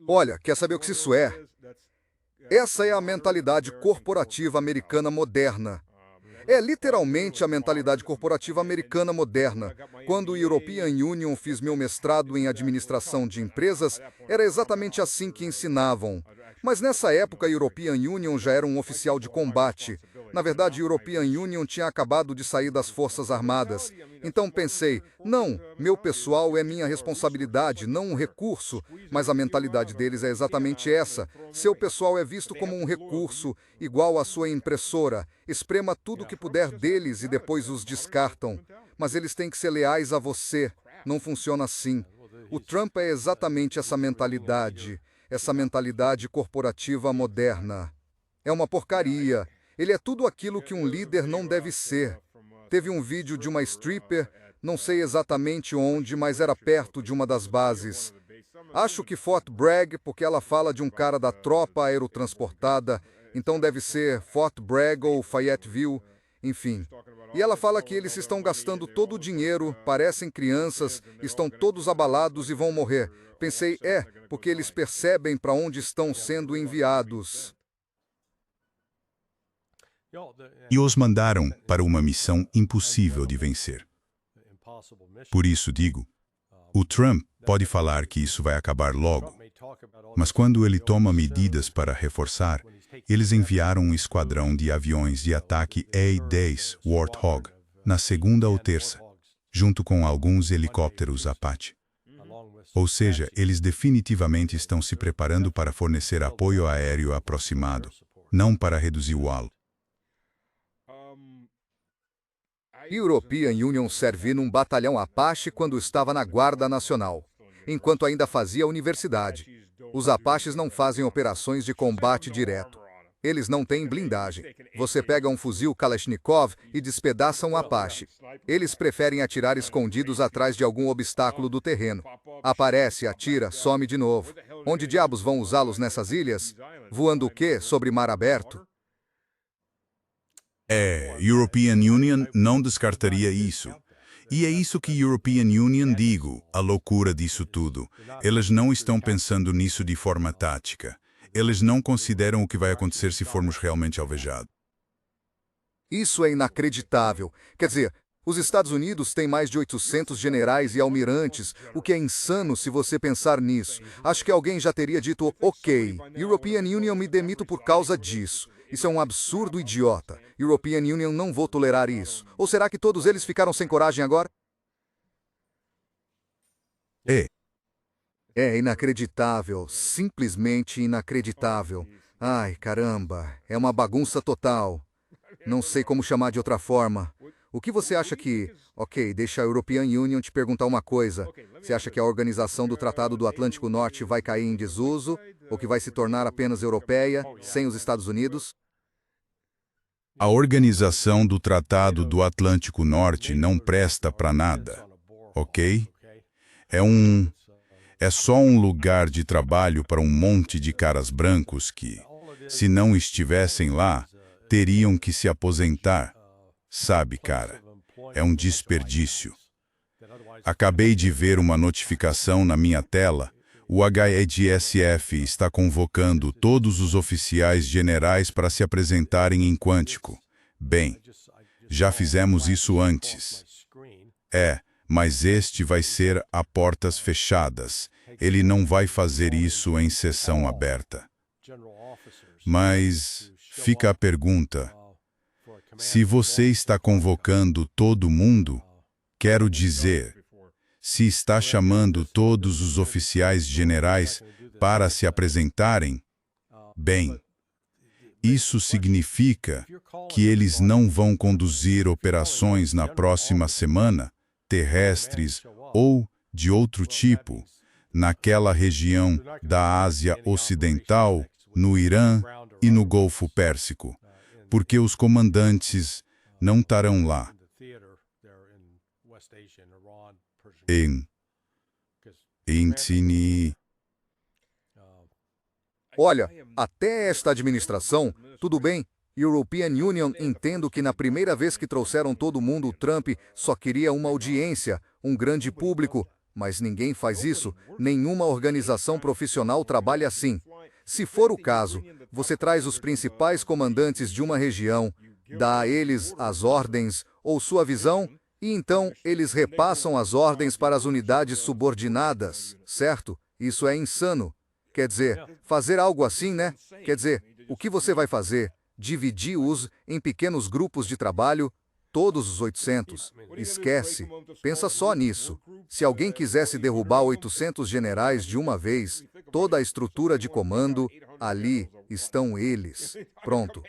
Olha, quer saber o que isso é? Essa é a mentalidade corporativa americana moderna. É literalmente a mentalidade corporativa americana moderna. Quando o European Union fiz meu mestrado em administração de empresas, era exatamente assim que ensinavam. Mas nessa época, a European Union já era um oficial de combate. Na verdade, a European Union tinha acabado de sair das Forças Armadas. Então pensei, não, meu pessoal é minha responsabilidade, não um recurso. Mas a mentalidade deles é exatamente essa. Seu pessoal é visto como um recurso, igual à sua impressora. Esprema tudo o que puder deles e depois os descartam. Mas eles têm que ser leais a você. Não funciona assim. O Trump é exatamente essa mentalidade corporativa moderna. É uma porcaria. Ele é tudo aquilo que um líder não deve ser. Teve um vídeo de uma stripper, não sei exatamente onde, mas era perto de uma das bases. Acho que Fort Bragg, porque ela fala de um cara da tropa aerotransportada, então deve ser Fort Bragg ou Fayetteville, enfim. E ela fala que eles estão gastando todo o dinheiro, parecem crianças, estão todos abalados e vão morrer. Pensei, porque eles percebem para onde estão sendo enviados. E os mandaram para uma missão impossível de vencer. Por isso digo, o Trump pode falar que isso vai acabar logo, mas quando ele toma medidas para reforçar, eles enviaram um esquadrão de aviões de ataque A-10 Warthog na segunda ou terça, junto com alguns helicópteros Apache. Ou seja, eles definitivamente estão se preparando para fornecer apoio aéreo aproximado, não para reduzir o halo. European Union servi num batalhão Apache quando estava na Guarda Nacional, enquanto ainda fazia universidade. Os Apaches não fazem operações de combate direto. Eles não têm blindagem. Você pega um fuzil Kalashnikov e despedaça um Apache. Eles preferem atirar escondidos atrás de algum obstáculo do terreno. Aparece, atira, some de novo. Onde diabos vão usá-los nessas ilhas? Voando o quê? Sobre mar aberto? European Union não descartaria isso. E é isso que European Union digo, a loucura disso tudo. Eles não estão pensando nisso de forma tática. Eles não consideram o que vai acontecer se formos realmente alvejados. Isso é inacreditável. Quer dizer, os Estados Unidos têm mais de 800 generais e almirantes, o que é insano se você pensar nisso. Acho que alguém já teria dito, ok, European Union me demito por causa disso. Isso é um absurdo idiota. European Union não vou tolerar isso. Ou será que todos eles ficaram sem coragem agora? É inacreditável, simplesmente inacreditável. Ai, caramba, é uma bagunça total. Não sei como chamar de outra forma. O que você acha que... Ok, deixa a European Union te perguntar uma coisa. Você acha que a organização do Tratado do Atlântico Norte vai cair em desuso? Ou que vai se tornar apenas europeia, sem os Estados Unidos? A organização do Tratado do Atlântico Norte não presta para nada, ok? É só um lugar de trabalho para um monte de caras brancos que, se não estivessem lá, teriam que se aposentar. Sabe, cara, é um desperdício. Acabei de ver uma notificação na minha tela. O HEDSF está convocando todos os oficiais generais para se apresentarem em Quantico. Bem, já fizemos isso antes. Mas este vai ser a portas fechadas. Ele não vai fazer isso em sessão aberta. Mas fica a pergunta. Se você está convocando todo mundo, quero dizer, se está chamando todos os oficiais generais para se apresentarem, bem, isso significa que eles não vão conduzir operações na próxima semana, terrestres ou de outro tipo, naquela região da Ásia Ocidental, no Irã e no Golfo Pérsico, porque os comandantes não estarão lá. Olha, até esta administração, tudo bem, European Union, entendo que na primeira vez que trouxeram todo mundo, o Trump só queria uma audiência, um grande público, Mas ninguém faz isso, nenhuma organização profissional trabalha assim. Se for o caso, você traz os principais comandantes de uma região, dá a eles as ordens ou sua visão, e então eles repassam as ordens para as unidades subordinadas, certo? Isso é insano. Quer dizer, fazer algo assim, né? Quer dizer, o que você vai fazer? Dividir-os em pequenos grupos de trabalho, todos os 800. Esquece. Pensa só nisso. Se alguém quisesse derrubar 800 generais de uma vez, toda a estrutura de comando, ali estão eles. Pronto.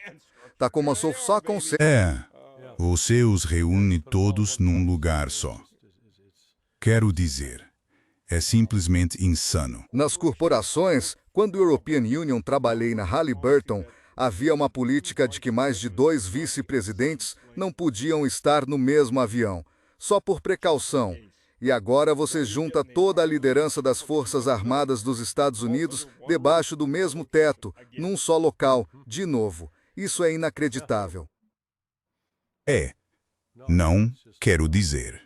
Tá como só com... Você os reúne todos num lugar só. Quero dizer, é simplesmente insano. Nas corporações, quando o European Union trabalhei na Halliburton, havia uma política de que mais de 2 vice-presidentes não podiam estar no mesmo avião, só por precaução. E agora você junta toda a liderança das Forças Armadas dos Estados Unidos debaixo do mesmo teto, num só local, de novo. Isso é inacreditável. Não quero dizer.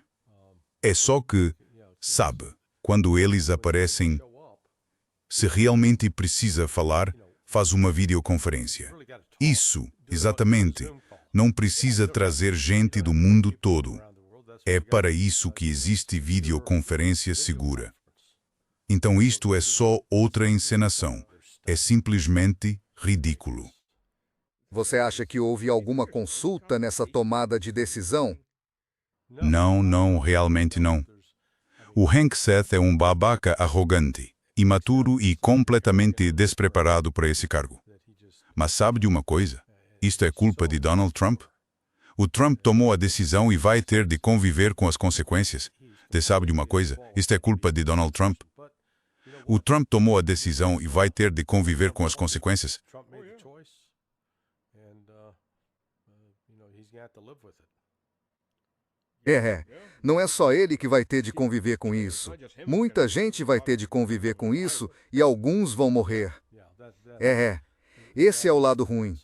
É só que, sabe, quando eles aparecem, se realmente precisa falar, faz uma videoconferência. Isso, exatamente, não precisa trazer gente do mundo todo. É para isso que existe videoconferência segura. Então isto é só outra encenação. É simplesmente ridículo. Você acha que houve alguma consulta nessa tomada de decisão? Não, realmente não. O Hank Seth é um babaca arrogante, imaturo e completamente despreparado para esse cargo. Mas sabe de uma coisa? Isto é culpa de Donald Trump? O Trump tomou a decisão e vai ter de conviver com as consequências. Você sabe de uma coisa? Isto é culpa de Donald Trump? O Trump tomou a decisão e vai ter de conviver com as consequências. Não é só ele que vai ter de conviver com isso. Muita gente vai ter de conviver com isso e alguns vão morrer. Esse é o lado ruim.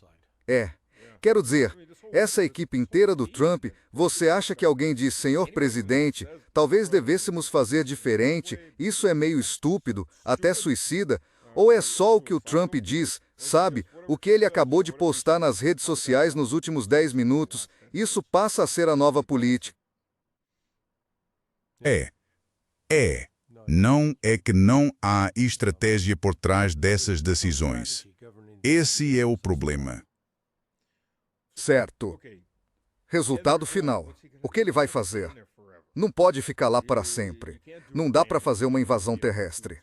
Quero dizer, essa equipe inteira do Trump, você acha que alguém diz, senhor presidente, talvez devêssemos fazer diferente, isso é meio estúpido, até suicida, ou é só o que o Trump diz, sabe, o que ele acabou de postar nas redes sociais nos últimos 10 minutos, isso passa a ser a nova política. Não é que não há estratégia por trás dessas decisões. Esse é o problema. Certo. Resultado final. O que ele vai fazer? Não pode ficar lá para sempre. Não dá para fazer uma invasão terrestre.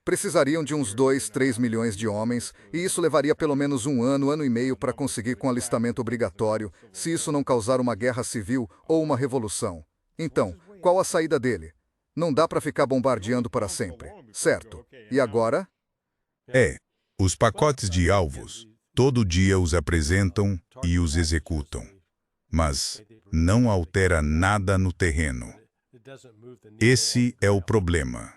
Precisariam de uns 2, 3 milhões de homens, e isso levaria pelo menos um ano e meio para conseguir com alistamento obrigatório, se isso não causar uma guerra civil ou uma revolução. Então, qual a saída dele? Não dá para ficar bombardeando para sempre, certo? E agora? Os pacotes de alvos, todo dia os apresentam e os executam. Mas não altera nada no terreno. Esse é o problema.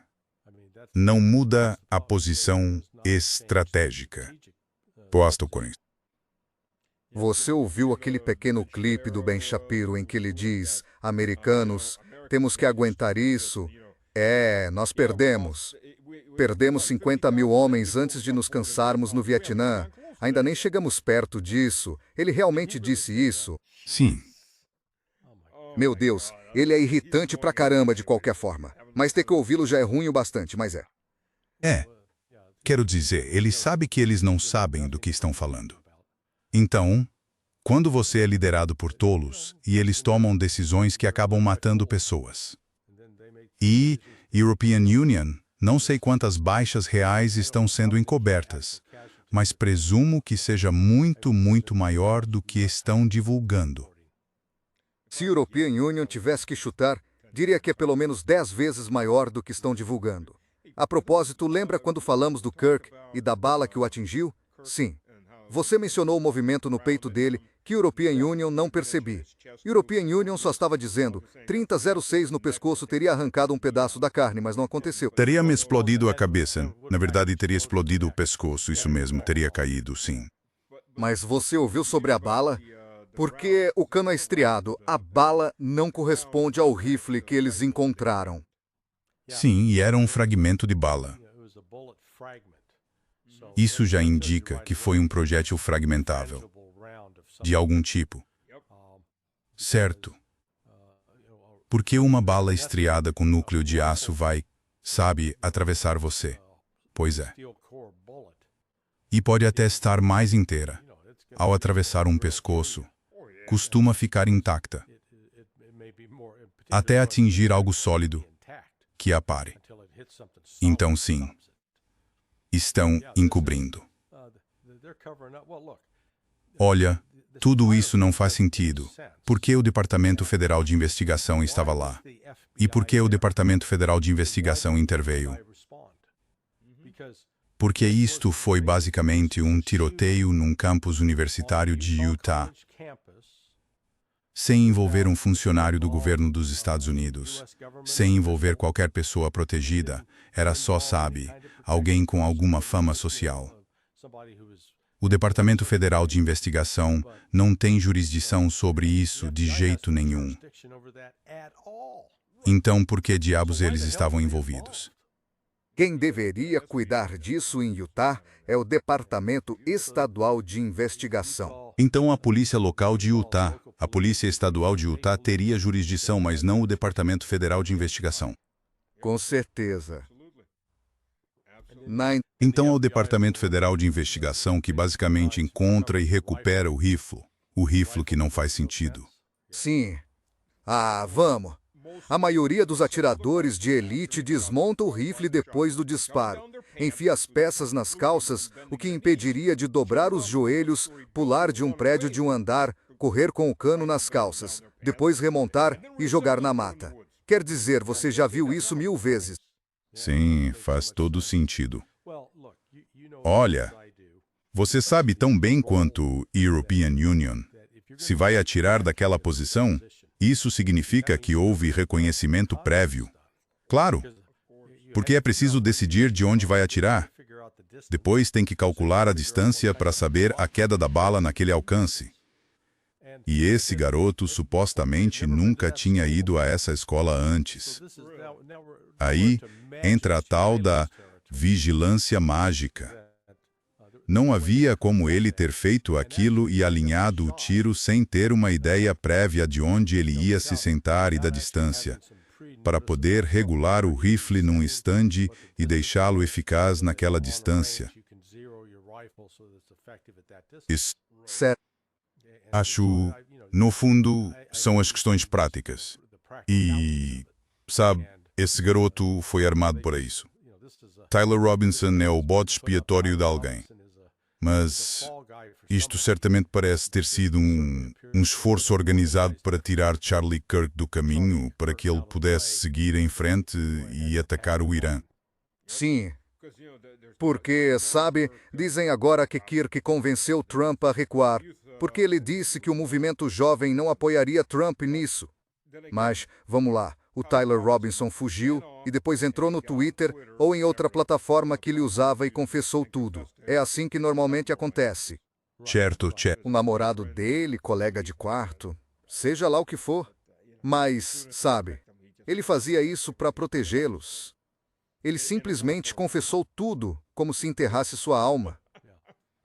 Não muda a posição estratégica. Você ouviu aquele pequeno clipe do Ben Shapiro em que ele diz, americanos, temos que aguentar isso. Nós perdemos. Perdemos 50 mil homens antes de nos cansarmos no Vietnã. Ainda nem chegamos perto disso. Ele realmente disse isso? Sim. Meu Deus, ele é irritante pra caramba de qualquer forma. Mas ter que ouvi-lo já é ruim o bastante, mas é. Quero dizer, ele sabe que eles não sabem do que estão falando. Então, quando você é liderado por tolos, e eles tomam decisões que acabam matando pessoas. E European Union, não sei quantas baixas reais estão sendo encobertas, mas presumo que seja muito maior do que estão divulgando. Se a European Union tivesse que chutar, diria que é pelo menos 10 vezes maior do que estão divulgando. A propósito, lembra quando falamos do Kirk e da bala que o atingiu? Sim. Você mencionou o movimento no peito dele, que European Union não percebi. European Union só estava dizendo, 3006 no pescoço teria arrancado um pedaço da carne, mas não aconteceu. Teria me explodido a cabeça. Na verdade, teria explodido o pescoço, isso mesmo, teria caído, sim. Mas você ouviu sobre a bala? Porque o cano é estriado, a bala não corresponde ao rifle que eles encontraram. Sim, e era um fragmento de bala. Isso já indica que foi um projétil fragmentável, de algum tipo. Certo. Porque uma bala estriada com núcleo de aço vai, sabe, atravessar você? Pois é. E pode até estar mais inteira. Ao atravessar um pescoço, costuma ficar intacta, até atingir algo sólido que a pare. Então, sim, estão encobrindo. Olha, tudo isso não faz sentido. Por que o Departamento Federal de Investigação estava lá? E por que o Departamento Federal de Investigação interveio? Porque isto foi basicamente um tiroteio num campus universitário de Utah, sem envolver um funcionário do governo dos Estados Unidos, sem envolver qualquer pessoa protegida, era só, sabe, alguém com alguma fama social. O Departamento Federal de Investigação não tem jurisdição sobre isso de jeito nenhum. Então, por que diabos eles estavam envolvidos? Quem deveria cuidar disso em Utah é o Departamento Estadual de Investigação. Então, a polícia local de Utah, a Polícia Estadual de Utah teria jurisdição, mas não o Departamento Federal de Investigação. Com certeza. Então, é o Departamento Federal de Investigação que basicamente encontra e recupera o rifle que não faz sentido. Sim. Vamos. A maioria dos atiradores de elite desmonta o rifle depois do disparo, enfia as peças nas calças, o que impediria de dobrar os joelhos, pular de um prédio de um andar, correr com o cano nas calças, depois remontar e jogar na mata. Quer dizer, você já viu isso 1000 vezes. Sim, faz todo sentido. Olha, você sabe tão bem quanto o European Union. Se vai atirar daquela posição, isso significa que houve reconhecimento prévio. Claro, porque é preciso decidir de onde vai atirar. Depois tem que calcular a distância para saber a queda da bala naquele alcance. E esse garoto supostamente nunca tinha ido a essa escola antes. Aí entra a tal da vigilância mágica. Não havia como ele ter feito aquilo e alinhado o tiro sem ter uma ideia prévia de onde ele ia se sentar e da distância, para poder regular o rifle num estande e deixá-lo eficaz naquela distância. Isso, Certo. acho, no fundo, são as questões práticas. E, sabe, esse garoto foi armado para isso. Tyler Robinson é o bode expiatório de alguém. Mas isto certamente parece ter sido um esforço organizado para tirar Charlie Kirk do caminho, para que ele pudesse seguir em frente e atacar o Irã. Sim. Porque, sabe, dizem agora que Kirk convenceu Trump a recuar, porque ele disse que o movimento jovem não apoiaria Trump nisso. Mas, vamos lá, o Tyler Robinson fugiu e depois entrou no Twitter ou em outra plataforma que ele usava e confessou tudo. É assim que normalmente acontece. Certo. O namorado dele, colega de quarto, seja lá o que for. Mas, sabe, ele fazia isso para protegê-los. Ele simplesmente confessou tudo, como se enterrasse sua alma.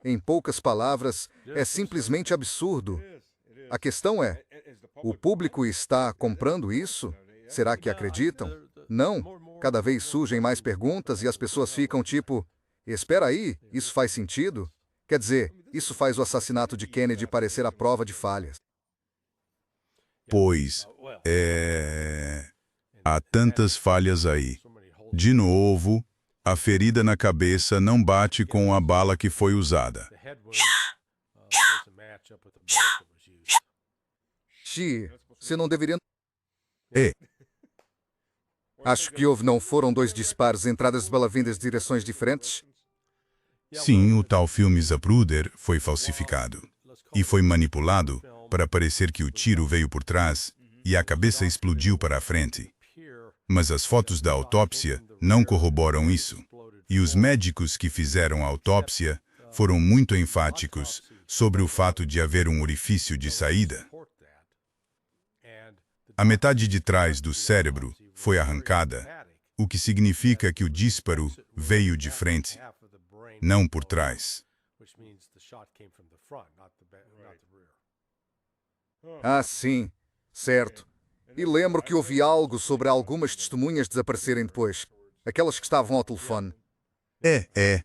Em poucas palavras, é simplesmente absurdo. A questão é, o público está comprando isso? Será que acreditam? Não. Cada vez surgem mais perguntas e as pessoas ficam tipo, espera aí, isso faz sentido? Quer dizer, isso faz o assassinato de Kennedy parecer a prova de falhas. Pois, há tantas falhas aí. De novo, a ferida na cabeça não bate com a bala que foi usada. Xi, você não deveria... É. Acho que não foram 2 disparos, entradas de bala vindas de direções diferentes? Sim, o tal filme Zapruder foi falsificado. E foi manipulado para parecer que o tiro veio por trás e a cabeça explodiu para a frente. Mas as fotos da autópsia não corroboram isso. E os médicos que fizeram a autópsia foram muito enfáticos sobre o fato de haver um orifício de saída. A metade de trás do cérebro foi arrancada o que significa que o disparo veio de frente, não por trás. Ah, sim, certo. E lembro que ouvi algo sobre algumas testemunhas desaparecerem depois. Aquelas que estavam ao telefone. É.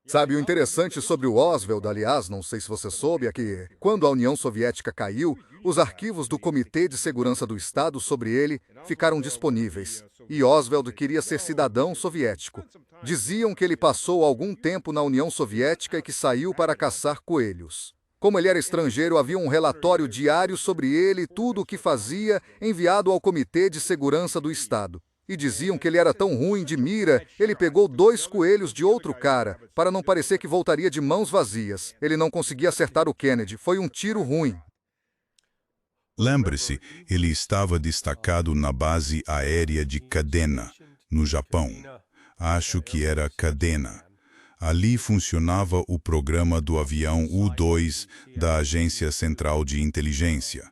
Sabe, o interessante sobre o Oswald, aliás, não sei se você soube, é que, quando a União Soviética caiu, os arquivos do Comitê de Segurança do Estado sobre ele ficaram disponíveis. E Oswald queria ser cidadão soviético. Diziam que ele passou algum tempo na União Soviética e que saiu para caçar coelhos. Como ele era estrangeiro, havia um relatório diário sobre ele e tudo o que fazia enviado ao Comitê de Segurança do Estado. E diziam que ele era tão ruim de mira, ele pegou 2 coelhos de outro cara, para não parecer que voltaria de mãos vazias. Ele não conseguia acertar o Kennedy, foi um tiro ruim. Lembre-se, ele estava destacado na base aérea de Kadena, no Japão. Acho que era Kadena. Ali funcionava o programa do avião U-2 da Agência Central de Inteligência.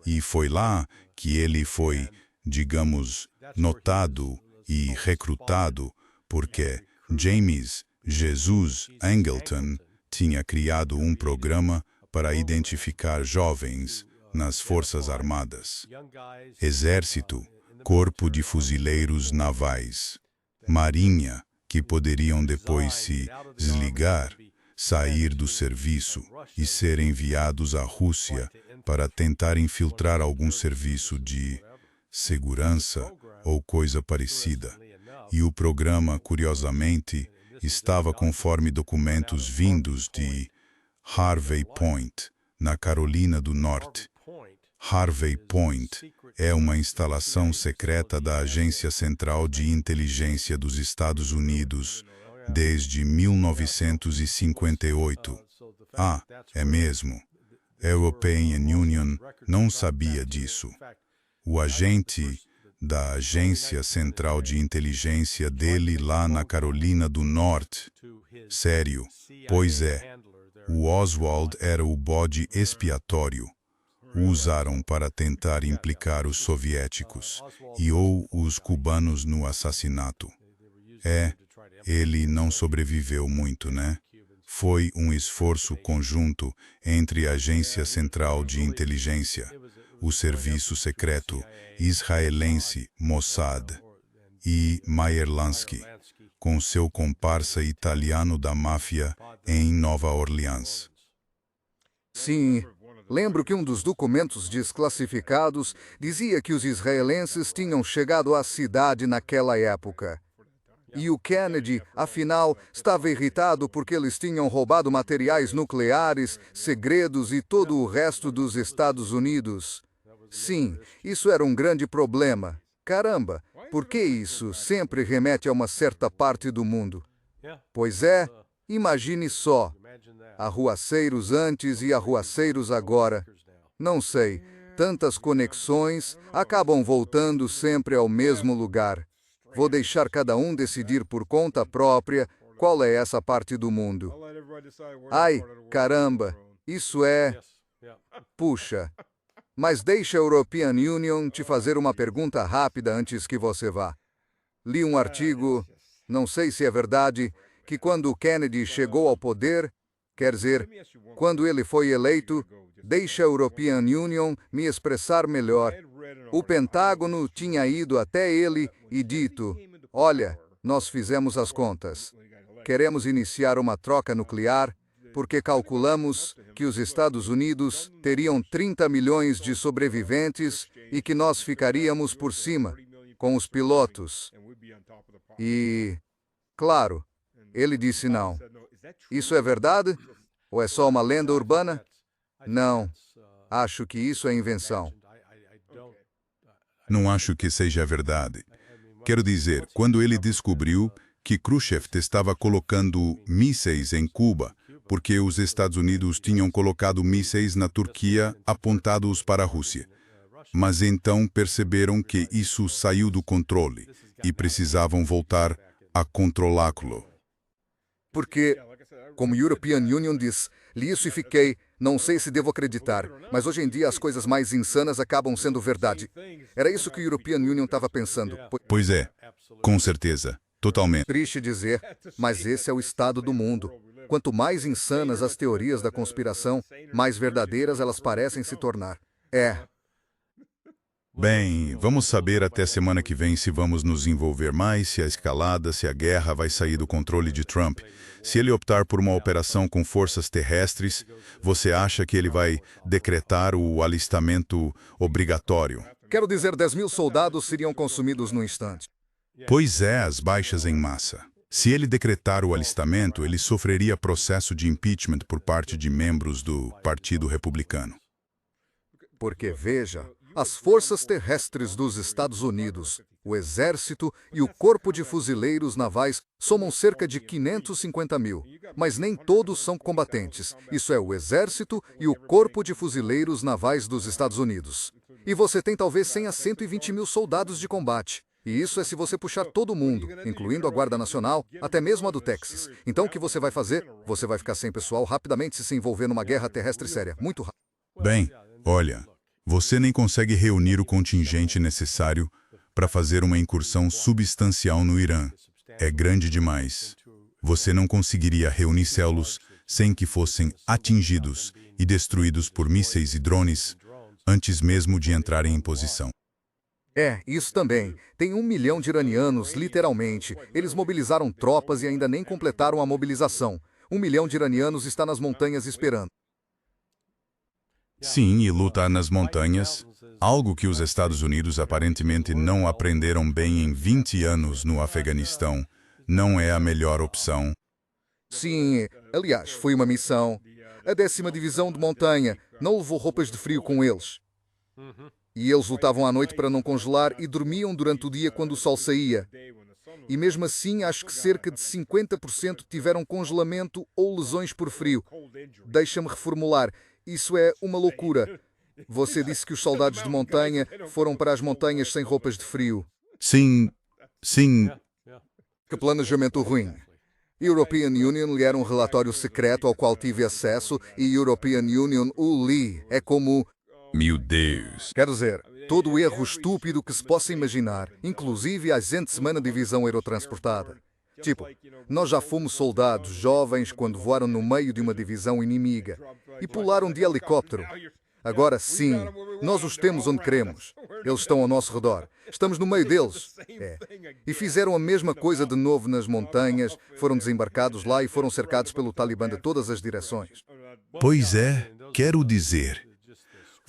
E foi lá que ele foi, digamos, notado e recrutado, porque James Jesus Angleton tinha criado um programa para identificar jovens nas Forças Armadas, Exército, Corpo de Fuzileiros Navais, Marinha, que poderiam depois se desligar, sair do serviço e ser enviados à Rússia para tentar infiltrar algum serviço de segurança ou coisa parecida. E o programa, curiosamente, estava conforme documentos vindos de Harvey Point, na Carolina do Norte. Harvey Point é uma instalação secreta da Agência Central de Inteligência dos Estados Unidos desde 1958. Ah, é mesmo. A European Union não sabia disso. O agente da Agência Central de Inteligência dele lá na Carolina do Norte. Sério, pois é. O Oswald era o bode expiatório. O usaram para tentar implicar os soviéticos ou os cubanos no assassinato. Ele não sobreviveu muito, né? Foi um esforço conjunto entre a Agência Central de Inteligência, o Serviço Secreto israelense Mossad e Meyer Lansky, com seu comparsa italiano da máfia em Nova Orleans. Sim, lembro que um dos documentos desclassificados dizia que os israelenses tinham chegado à cidade naquela época. E o Kennedy, afinal, estava irritado porque eles tinham roubado materiais nucleares, segredos e todo o resto dos Estados Unidos. Sim, isso era um grande problema. Caramba, por que isso sempre remete a uma certa parte do mundo? Pois é, imagine só. Arruaceiros antes e arruaceiros agora. Não sei, tantas conexões acabam voltando sempre ao mesmo lugar. Vou deixar cada um decidir por conta própria qual é essa parte do mundo. Ai, caramba, isso é... Puxa. Mas deixa a European Union te fazer uma pergunta rápida antes que você vá. Li um artigo, não sei se é verdade, que quando Kennedy chegou ao poder, quer dizer, quando ele foi eleito, deixa a European Union me expressar melhor. O Pentágono tinha ido até ele e dito, olha, nós fizemos as contas. Queremos iniciar uma troca nuclear porque calculamos que os Estados Unidos teriam 30 milhões de sobreviventes e que nós ficaríamos por cima, com os pilotos. E, claro, ele disse não. Isso é verdade? Ou é só uma lenda urbana? Não. Acho que isso é invenção. Não acho que seja verdade. Quero dizer, quando ele descobriu que Khrushchev estava colocando mísseis em Cuba, porque os Estados Unidos tinham colocado mísseis na Turquia apontados para a Rússia. Mas então perceberam que isso saiu do controle e precisavam voltar a controlá-lo. Porque, como European Union diz, li isso e fiquei, não sei se devo acreditar, mas hoje em dia as coisas mais insanas acabam sendo verdade. Era isso que o European Union estava pensando. Pois é, Com certeza, totalmente. Triste dizer, mas esse é o estado do mundo. Quanto mais insanas as teorias da conspiração, mais verdadeiras elas parecem se tornar. Bem, vamos saber até semana que vem se vamos nos envolver mais, se a escalada, se a guerra vai sair do controle de Trump. Se ele optar por uma operação com forças terrestres, você acha que ele vai decretar o alistamento obrigatório? Quero dizer, 10.000 soldados seriam consumidos no instante. Pois é, as baixas em massa. Se ele decretar o alistamento, ele sofreria processo de impeachment por parte de membros do Partido Republicano. Porque, veja, as forças terrestres dos Estados Unidos, o Exército e o Corpo de Fuzileiros Navais somam cerca de 550.000, mas nem todos são combatentes. Isso é o Exército e o Corpo de Fuzileiros Navais dos Estados Unidos. E você tem talvez 100 a 120.000 soldados de combate. E isso é se você puxar todo mundo, incluindo a Guarda Nacional, até mesmo a do Texas. Então o que você vai fazer? Você vai ficar sem pessoal rapidamente se envolver numa guerra terrestre séria, muito rápido. Bem, olha, você nem consegue reunir o contingente necessário para fazer uma incursão substancial no Irã. É grande demais. Você não conseguiria reunir céus sem que fossem atingidos e destruídos por mísseis e drones antes mesmo de entrarem em posição. Isso também. Tem 1 milhão de iranianos, literalmente. Eles mobilizaram tropas e ainda nem completaram a mobilização. 1 milhão de iranianos está nas montanhas esperando. Sim, e lutar nas montanhas, algo que os Estados Unidos aparentemente não aprenderam bem em 20 anos no Afeganistão, não é a melhor opção. Sim, aliás, foi uma missão. A 10ª Divisão de Montanha não levou roupas de frio com eles. E eles lutavam à noite para não congelar e dormiam durante o dia quando o sol saía. E mesmo assim, acho que cerca de 50% tiveram congelamento ou lesões por frio. Deixa-me reformular. Isso é uma loucura. Você disse que os soldados de montanha foram para as montanhas sem roupas de frio. Sim. Que planejamento ruim. European Union lhe era um relatório secreto ao qual tive acesso e European Union, o Lee, é como... Meu Deus. Quer dizer, todo o erro estúpido que se possa imaginar, inclusive a semana divisão aerotransportada. Tipo, nós já fomos soldados jovens quando voaram no meio de uma divisão inimiga e pularam de helicóptero. Agora sim, nós os temos onde queremos. Eles estão ao nosso redor. Estamos no meio deles. E fizeram a mesma coisa de novo nas montanhas, foram desembarcados lá e foram cercados pelo Talibã de todas as direções. Pois é, quero dizer.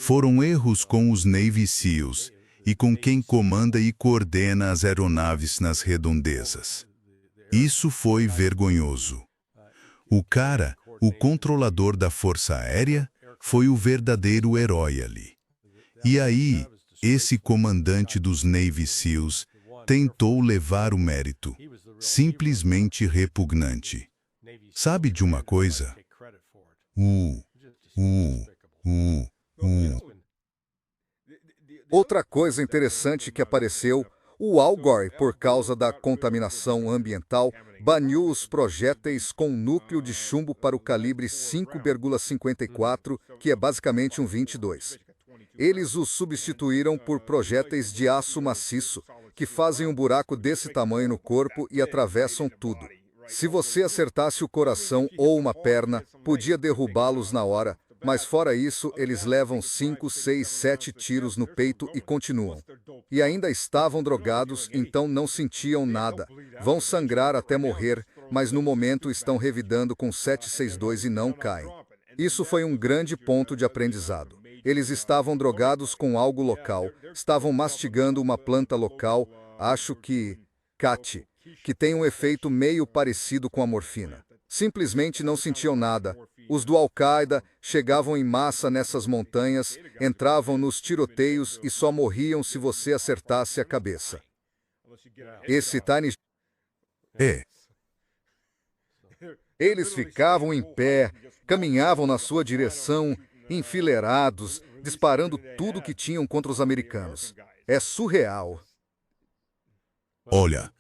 Foram erros com os Navy SEALs e com quem comanda e coordena as aeronaves nas redondezas. Isso foi vergonhoso. O cara, o controlador da Força Aérea, foi o verdadeiro herói ali. E aí, esse comandante dos Navy SEALs tentou levar o mérito. Simplesmente repugnante. Sabe de uma coisa? Outra coisa interessante que apareceu, o Al Gore, por causa da contaminação ambiental, baniu os projéteis com núcleo de chumbo para o calibre 5,54, que é basicamente um 22. Eles os substituíram por projéteis de aço maciço, que fazem um buraco desse tamanho no corpo e atravessam tudo. Se você acertasse o coração ou uma perna, podia derrubá-los na hora. Mas fora isso, eles levam 5, 6, 7 tiros no peito e continuam. E ainda estavam drogados, então não sentiam nada. Vão sangrar até morrer, mas no momento estão revidando com 762 e não caem. Isso foi um grande ponto de aprendizado. Eles estavam drogados com algo local, estavam mastigando uma planta local, acho que Kati, que tem um efeito meio parecido com a morfina. Simplesmente não sentiam nada. Os do Al-Qaeda chegavam em massa nessas montanhas, entravam nos tiroteios e só morriam se você acertasse a cabeça. Esse Tiny... Eles ficavam em pé, caminhavam na sua direção, enfileirados, disparando tudo que tinham contra os americanos. É surreal. Olha,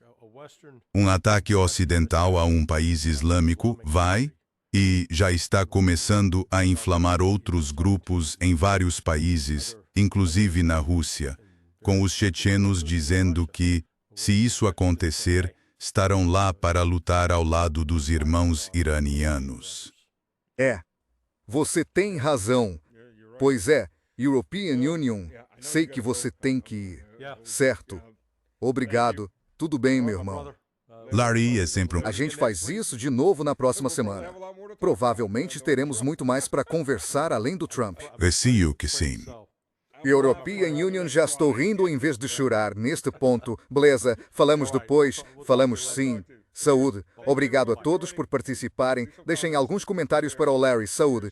um ataque ocidental a um país islâmico vai e já está começando a inflamar outros grupos em vários países, inclusive na Rússia, com os chechenos dizendo que, Se isso acontecer, estarão lá para lutar ao lado dos irmãos iranianos. Você tem razão. Pois é, European Union, sei que você tem que ir. Certo. Obrigado. Tudo bem, meu irmão. Larry é sempre A gente faz isso de novo na próxima semana. Provavelmente teremos muito mais para conversar além do Trump. receio que sim. European Union, já estou rindo em vez de chorar neste ponto. Beleza, falamos depois, falamos sim. Saúde. Obrigado a todos por participarem. Deixem alguns comentários para o Larry. Saúde.